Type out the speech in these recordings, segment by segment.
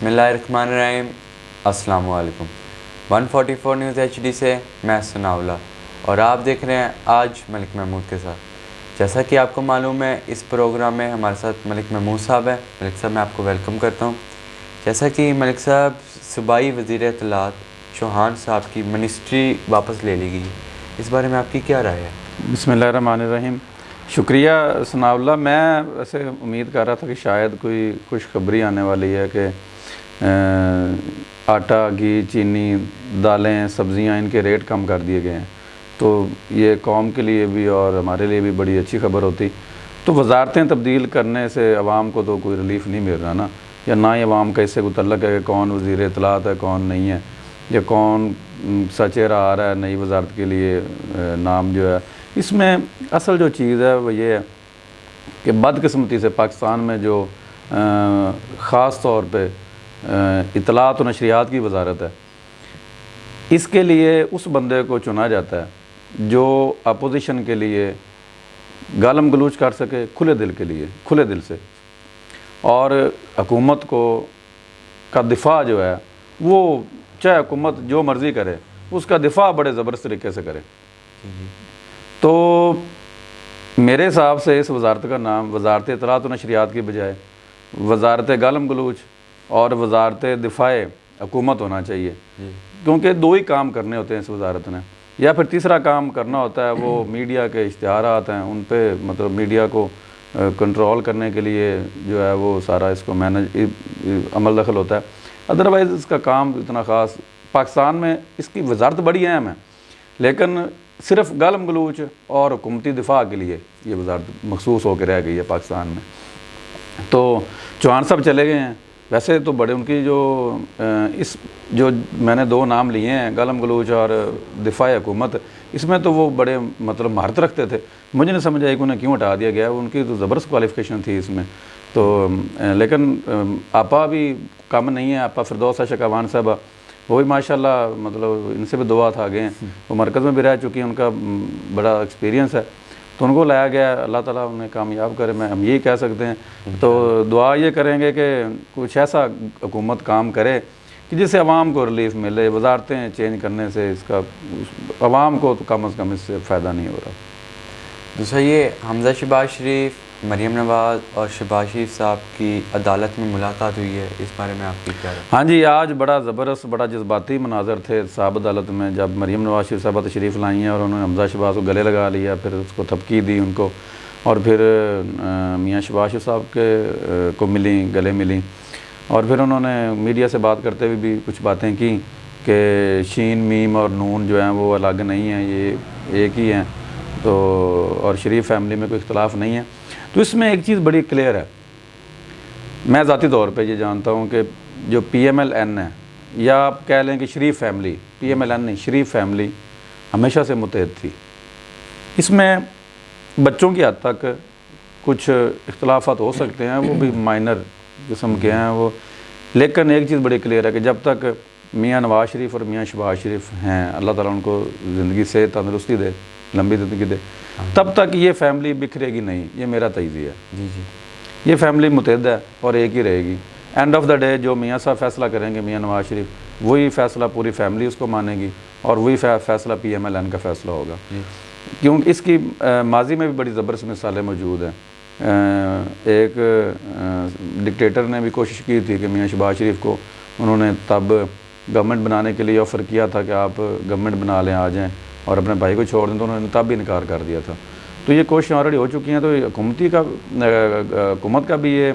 बिस्मिल्लाहिर्रहमानिर्रहीम। अस्सलामु अलैकुम। 144 न्यूज़ HD से मैं सनाउल्लाह और आप देख रहे हैं आज मलिक महमूद के साथ। जैसा कि आपको मालूम है, इस प्रोग्राम में हमारे साथ मलिक महमूद साहब हैं। मलिक साहब, मैं आपको वेलकम करता हूँ। जैसा कि मलिक साहब, सूबाई वज़ीर इत्तलात चौहान साहब की मिनिस्ट्री वापस ले ली गई, इस बारे में आपकी क्या राय है? बिस्मिल्लाहिर्रहमानिर्रहीम। शुक्रिया सनाउल्लाह। मैं वैसे उम्मीद कर रहा था कि शायद कोई खुशखबरी आने वाली है कि आटा, घी, चीनी, दालें, सब्ज़ियाँ, इनके रेट कम कर दिए गए हैं, तो ये कौम के लिए भी और हमारे लिए भी बड़ी अच्छी खबर होती। तो वजारतें तब्दील करने से अवाम को तो कोई रिलीफ़ नहीं मिल रहा ना, या ना ही अवाम का इससे कोई तल्लक है कि कौन वज़ीर इत्तलात है, कौन नहीं है, या कौन सा चेहरा आ रहा है नई वजारत के लिए नाम जो है। इसमें असल जो चीज़ है वो ये है कि बदकिस्मती से पाकिस्तान में जो ख़ास तौर पे इत्तलात और नशरियात की वजारत है, इसके लिए उस बंदे को चुना जाता है जो अपोजिशन के लिए गालम गलूच कर सके, खुले दिल के लिए, खुले दिल से, और हुकूमत को का दिफा जो है वो चाहे हुकूमत जो मर्ज़ी करे उसका दिफा बड़े ज़बरदस्त तरीके से करे। तो मेरे हिसाब से इस वजारत का नाम वजारत इत्तलात व नशरियात की बजाय वजारत गालम गलूच और वजारत दिफ़ाए हुकूमत होना चाहिए, क्योंकि दो ही काम करने होते हैं इस वजारत ने। या फिर तीसरा काम करना होता है वो मीडिया के इश्तिहारात हैं, उन पे मतलब मीडिया को कंट्रोल करने के लिए जो है वो सारा इसको मैनेज अमल दखल होता है। अदरवाइज़ इसका काम इतना ख़ास पाकिस्तान में इसकी वजारत बड़ी अहम है, लेकिन सिर्फ गालम गलूच और हुकूमती दिफा के लिए ये वजारत मखसूस होकर रह गई है पाकिस्तान में। तो चौहान साहब चले गए हैं। वैसे तो बड़े उनकी जो मैंने दो नाम लिए हैं, गालम गलूच और दिफा हुकूमत, इसमें तो वो बड़े मतलब महारत रखते थे। मुझे नहीं समझ आई कि उन्हें क्यों हटा दिया गया, उनकी तो ज़बरदस्त क्वालिफ़िकेशन थी इसमें। तो लेकिन आपा भी कम नहीं है, आपा फिरदौस शकावान साहब, वो भी माशाल्लाह मतलब इनसे भी दुआ था आगे हैं, वो मरकज़ में भी रह चुकी हैं, उनका बड़ा एक्सपीरियंस है, तो उनको लाया गया। अल्लाह ताला उन्हें कामयाब करे, हम यही कह सकते हैं। तो दुआ ये करेंगे कि कुछ ऐसा हुकूमत काम करे कि जिससे अवाम को रिलीफ़ मिले। वजारतें चेंज करने से इसका अवाम को तो कम से कम इससे फ़ायदा नहीं हो रहा। दूसरा ये हमज़ा शहबाज शरीफ, मरीम नवाज़ और शहबाज शरीफ साहब की अदालत में मुलाकात हुई है, इस बारे में आपकी क्या राय? हाँ जी, आज बड़ा ज़बरदस्त, बड़ा जज्बाती मनाजर थे साहब अदालत में, जब मरीम नवाज़ शरीफ साहबा तशरीफ़ लाई हैं और उन्होंने हमज़ा शहबाज को गले लगा लिया, फिर उसको थपकी दी उनको, और फिर मियाँ शहबाज शरीफ साहब को मिली, गले मिली, और फिर उन्होंने मीडिया से बात करते हुए भी कुछ बातें की कि शीन, मीम और नून जो हैं वो अलग नहीं हैं, ये एक ही हैं, तो और शरीफ फैमिली में कोई इख्तलाफ नहीं है। तो इसमें एक चीज़ बड़ी क्लियर है, मैं ज़ाती तौर पे ये जानता हूँ कि जो PMLN है, या आप कह लें कि शरीफ फैमिली, PMLN नहीं, शरीफ फैमिली हमेशा से मुत्तहद थी। इसमें बच्चों की हद तक कुछ इख्तलाफात हो सकते हैं, वो भी माइनर किस्म के हैं वो, लेकिन एक चीज़ बड़ी क्लियर है कि जब तक मियाँ नवाज़ शरीफ और मियाँ शहबाज शरीफ हैं, अल्लाह ताला उनको ज़िंदगी से तंदरुस्ती दे, लंबी ज़िंदगी दे, तब तक ये फैमिली बिखरेगी नहीं। ये मेरा तज़िया है। जी, ये फैमिली मुत्तहद है और एक ही रहेगी। एंड ऑफ द डे जो मियाँ साहब फैसला करेंगे, मियाँ नवाज़ शरीफ, वही फ़ैसला पूरी फैमिली उसको मानेगी, और वही फ़ैसला PMLN का फ़ैसला होगा। क्योंकि इसकी माजी में भी बड़ी ज़बरदस्त मिसालें मौजूद हैं। एक डिक्टेटर ने भी कोशिश की थी कि मियाँ शहबाज शरीफ को उन्होंने तब गवर्नमेंट बनाने के लिए ऑफ़र किया था कि आप गवर्नमेंट बना लें, आ जाएँ और अपने भाई को छोड़ दें, तो उन्होंने तब भी इनकार कर दिया था। तो ये कोशिशें ऑलरेडी हो चुकी हैं। तो हुकूमत का भी ये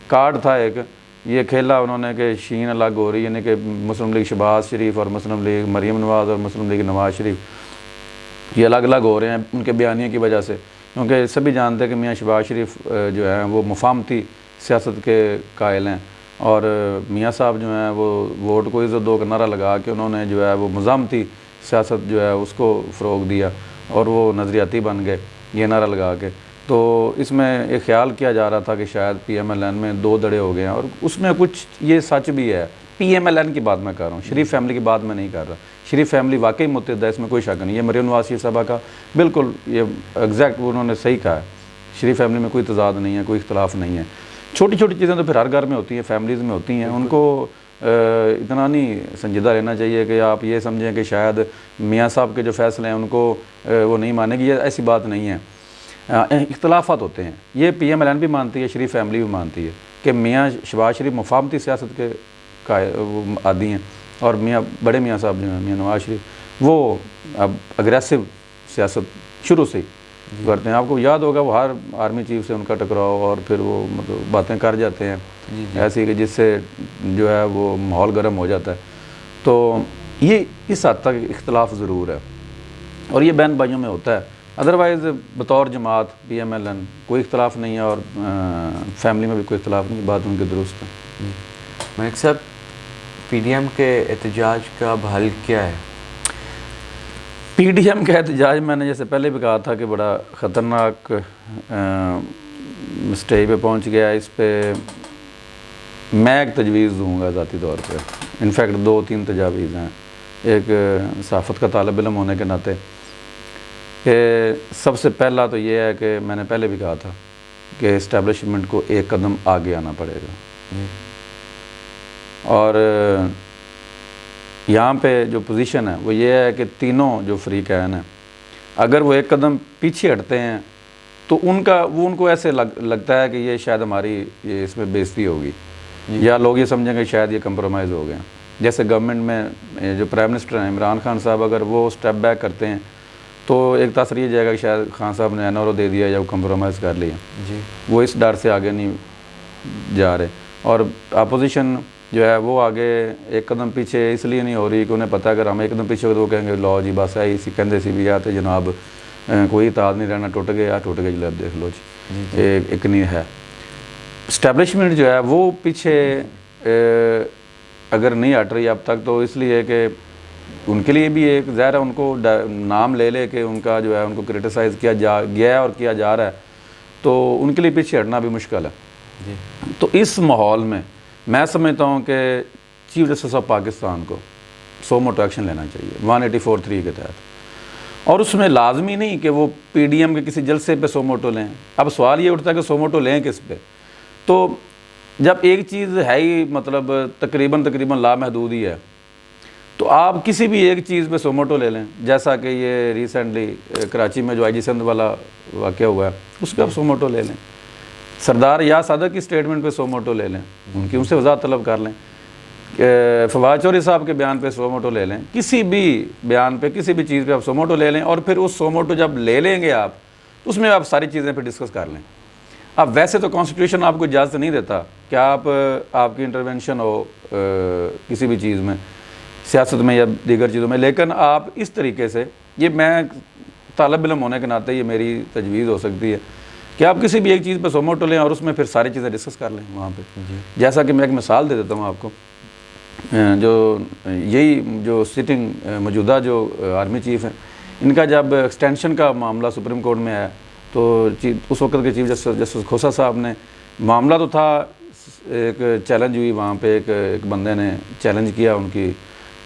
कार्ड था एक, ये खेला उन्होंने कि शीन अलग हो रही है, यानी कि मुस्लिम लीग शहबाज शरीफ और मुस्लिम लीग मरीम नवाज़ और मुस्लिम लीग नवाज़ शरीफ ये अलग अलग हो रहे हैं उनके बयानियों की वजह से, क्योंकि सभी जानते हैं कि मियाँ शहबाज शरीफ जो है वो मुफाहमती सियासत के कायल हैं, और मियाँ साहब जो हैं वो वोट को इज़्ज़त दो का नारा लगा के उन्होंने जो है वो मुज़ामती सियासत जो है उसको फ़रोग़ दिया, और वो नज़रियाती बन गए ये नारा लगा के। तो इसमें एक ख्याल किया जा रहा था कि शायद PMLN में दो दड़े हो गए हैं, और उसमें कुछ ये सच भी है। PMLN की बात मैं कर रहा हूँ, शरीफ फैमिली की बात मैं नहीं कर रहा। शरीफ फैमिली वाकई मुत्तहद है, इसमें कोई शक नहीं है। मरीम नवाज़ शरीफ साहबा का बिल्कुल ये एग्जैक्ट उन्होंने सही कहा है, शरीफ फैमिली में कोई तज़ाद नहीं है, कोई इख्तलाफ नहीं है। छोटी छोटी चीज़ें तो फिर हर घर में होती हैं, फैमिलीज़ में होती हैं, उनको इतना नहीं संजीदा लेना चाहिए कि आप ये समझें कि शायद मियाँ साहब के जो फ़ैसले हैं उनको वो नहीं मानेगी। ये ऐसी बात नहीं है। इख्तलाफात होते हैं, ये PMLN भी मानती है, शरीफ फैमिली भी मानती है कि मियाँ शहबाज शरीफ मुफाहमती सियासत के वो आदी हैं, और बड़े मियाँ साहब जो हैं मियाँ नवाज शरीफ वो अब अग्रेसिव सियासत शुरू से ही करते हैं। आपको याद होगा वो हर आर्मी चीफ से उनका टकराव, और फिर वो मतलब बातें कर जाते हैं ऐसी कि जिससे जो है वो माहौल गर्म हो जाता है। तो ये इस हद तक इख्तलाफ ज़रूर है, और ये बहन भाइयों में होता है। अदरवाइज़ बतौर जमात PMLN कोई इख्तलाफ नहीं है, और फैमिली में भी कोई इख्तलाफ नहीं, बात उनकी दुरुस्त है। मलिक साहब, PDM के एहतजाज का अब हल क्या है? PDM का एहतजाज मैंने जैसे पहले भी कहा था कि बड़ा ख़तरनाक स्टेज पे पहुंच गया। इस पे मैं एक तजवीज़ दूँगा ज़ाती तौर पे, इनफैक्ट 2-3 तजावीज़ हैं। एक सहाफ़त का तालिब इल्म होने के नाते कि सबसे पहला तो ये है कि मैंने पहले भी कहा था कि इस्टेब्लिशमेंट को एक कदम आगे आना पड़ेगा, और यहाँ पे जो पोजीशन है वो ये है कि तीनों जो फ़रीक़ैन हैं अगर वो एक कदम पीछे हटते हैं तो उनको ऐसे लगता है कि ये शायद हमारी ये इसमें बेइज्जती होगी, या लोग ये समझेंगे शायद ये कंप्रोमाइज़ हो गया। जैसे गवर्नमेंट में जो प्राइम मिनिस्टर हैं इमरान खान साहब, अगर वो स्टेप बैक करते हैं तो एक तासर ये जाएगा कि शायद खान साहब ने NRO दे दिया या वो कंप्रोमाइज़ कर लिया जी। वो इस डर से आगे नहीं जा रहे, और अपोजिशन जो है वो आगे एक कदम पीछे इसलिए नहीं हो रही कि उन्हें पता है अगर हम एक कदम पीछे हो तो वो कहेंगे लो जी बस है इसी कहते सी भी आते जनाब कोई ताज नहीं रहना, टूट गया जब देख लो जी, एक नहीं है। इस्टेब्लिशमेंट जो है वो पीछे अगर नहीं हट रही अब तक, तो इसलिए कि उनके लिए भी एक ज़ाहिर है उनको नाम ले के उनका जो है उनको क्रिटिसाइज़ किया जा गया है और किया जा रहा है, तो उनके लिए पीछे हटना भी मुश्किल है जी। तो इस माहौल में मैं समझता हूँ कि चीफ जस्टिस ऑफ पाकिस्तान को सो मोटो एक्शन लेना चाहिए 184(3) के तहत, और उसमें लाजमी नहीं कि वो PDM के किसी जलसे पे सो मोटो लें। अब सवाल ये उठता है कि सो मोटो लें किस पे, तो जब एक चीज़ है ही मतलब तकरीबन लामहदूद ही है, तो आप किसी भी एक चीज़ पे सो मोटो ले लें। जैसा कि ये रिसेंटली कराची में जो IG सिंध वाला वाक़या हुआ है उस पर आप सो मोटो ले लें, सरदार या सादक की स्टेटमेंट पे सो मोटो ले लें, उनकी उनसे वज़ाहत तलब कर लें, फवाद चौधरी साहब के बयान पे सो मोटो ले लें, किसी भी बयान पे किसी भी चीज़ पे आप सो मोटो ले लें, और फिर उस सो मोटो जब ले लेंगे आप उसमें आप सारी चीज़ें फिर डिस्कस कर लें। अब वैसे तो कॉन्स्टिट्यूशन आपको इजाज़त नहीं देता कि आपकी इंटरवेंशन हो किसी भी चीज़ में, सियासत में या दीगर चीज़ों में, लेकिन आप इस तरीके से, ये मैं तालिब इल्म होने के नाते ये मेरी तजवीज़ हो सकती है कि आप किसी भी एक चीज़ पर सो मोटो लें और उसमें फिर सारी चीज़ें डिस्कस कर लें वहाँ पे। जैसा कि मैं एक मिसाल दे देता हूँ आपको, जो यही जो सिटिंग मौजूदा जो आर्मी चीफ़ हैं, इनका जब एक्सटेंशन का मामला सुप्रीम कोर्ट में आया तो उस वक्त के चीफ जस्टिस खोसा साहब ने, मामला तो था एक चैलेंज हुई वहाँ पे, एक बंदे ने चैलेंज किया उनकी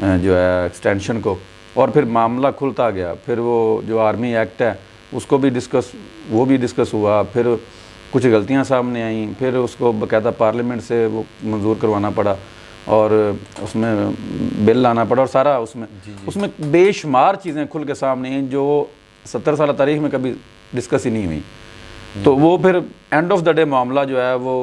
जो है एक्सटेंशन को, और फिर मामला खुलता गया। फिर वो जो आर्मी एक्ट है उसको भी डिस्कस हुआ, फिर कुछ गलतियाँ सामने आईं, फिर उसको बाकायदा पार्लियामेंट से वो मंजूर करवाना पड़ा और उसमें बिल लाना पड़ा, और सारा उसमें बेशुमार चीज़ें खुल के सामने हैं जो 70 साल तारीख में कभी डिस्कस ही नहीं हुई। तो वो फिर एंड ऑफ द डे मामला जो है वो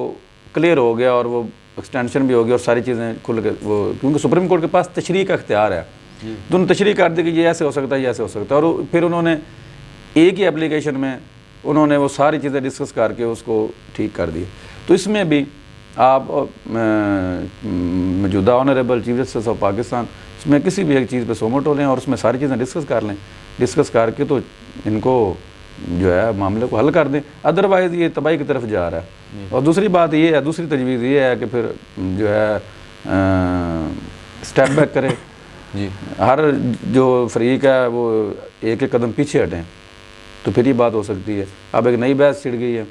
क्लियर हो गया, और वो एक्सटेंशन भी हो गया, और सारी चीज़ें खुल के वो, क्योंकि सुप्रीम कोर्ट के पास तशरीह का इख्तियार है, तो उन्होंने तशरीह कर दी कि ये ऐसे हो सकता है, ये ऐसे हो सकता है, और फिर उन्होंने एक ही एप्लीकेशन में उन्होंने वो सारी चीज़ें डिस्कस करके उसको ठीक कर दी। तो इसमें भी आप मौजूदा honourable chief justice of Pakistan इसमें किसी भी एक चीज़ पे सो मोटो लें और उसमें सारी चीज़ें डिस्कस कर लें, डिस्कस करके तो इनको जो है मामले को हल कर दें, अदरवाइज़ ये तबाही की तरफ जा रहा है। और दूसरी बात ये है, दूसरी तजवीज़ ये है कि फिर जो है स्टेप बैक करें जी, हर जो फरीक है वो एक एक कदम पीछे हटें, तो फिर ये बात हो सकती है। अब एक नई बहस छिड़ गई है,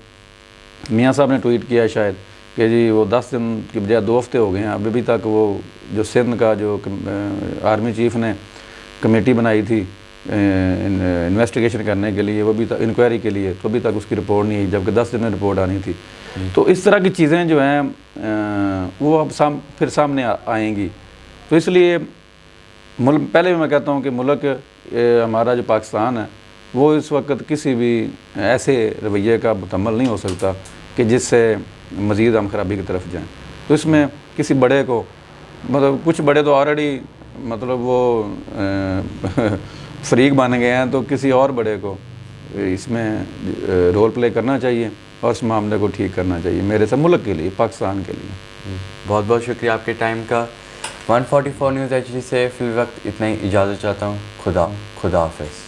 मियाँ साहब ने ट्वीट किया शायद कि जी वो 10 दिन की बजाय 2 हफ्ते हो गए हैं, अभी तक वो जो सिंध का जो आर्मी चीफ़ ने कमेटी बनाई थी इन्वेस्टिगेशन करने के लिए, वो भी इंक्वायरी के लिए, तो अभी तक उसकी रिपोर्ट नहीं आई, जबकि 10 दिन में रिपोर्ट आनी थी। तो इस तरह की चीज़ें जो हैं वो अब फिर सामने आएंगी। तो इसलिए मुल्क, पहले भी मैं कहता हूँ कि मुल्क हमारा जो पाकिस्तान है वो इस वक्त किसी भी ऐसे रवैये का मुकम्मल नहीं हो सकता कि जिससे मज़ीद हम खराबी की तरफ जाएं। तो इसमें किसी बड़े को, मतलब कुछ बड़े तो ऑलरेडी मतलब वो फरीक बन गए हैं, तो किसी और बड़े को इसमें रोल प्ले करना चाहिए और इस मामले को ठीक करना चाहिए, मेरे से मुल्क के लिए, पाकिस्तान के लिए। बहुत बहुत शुक्रिया आपके टाइम का। 144 न्यूज़ HD से फिल वक्त इतना ही इजाज़त चाहता हूँ। खुदा हाफ़िज़।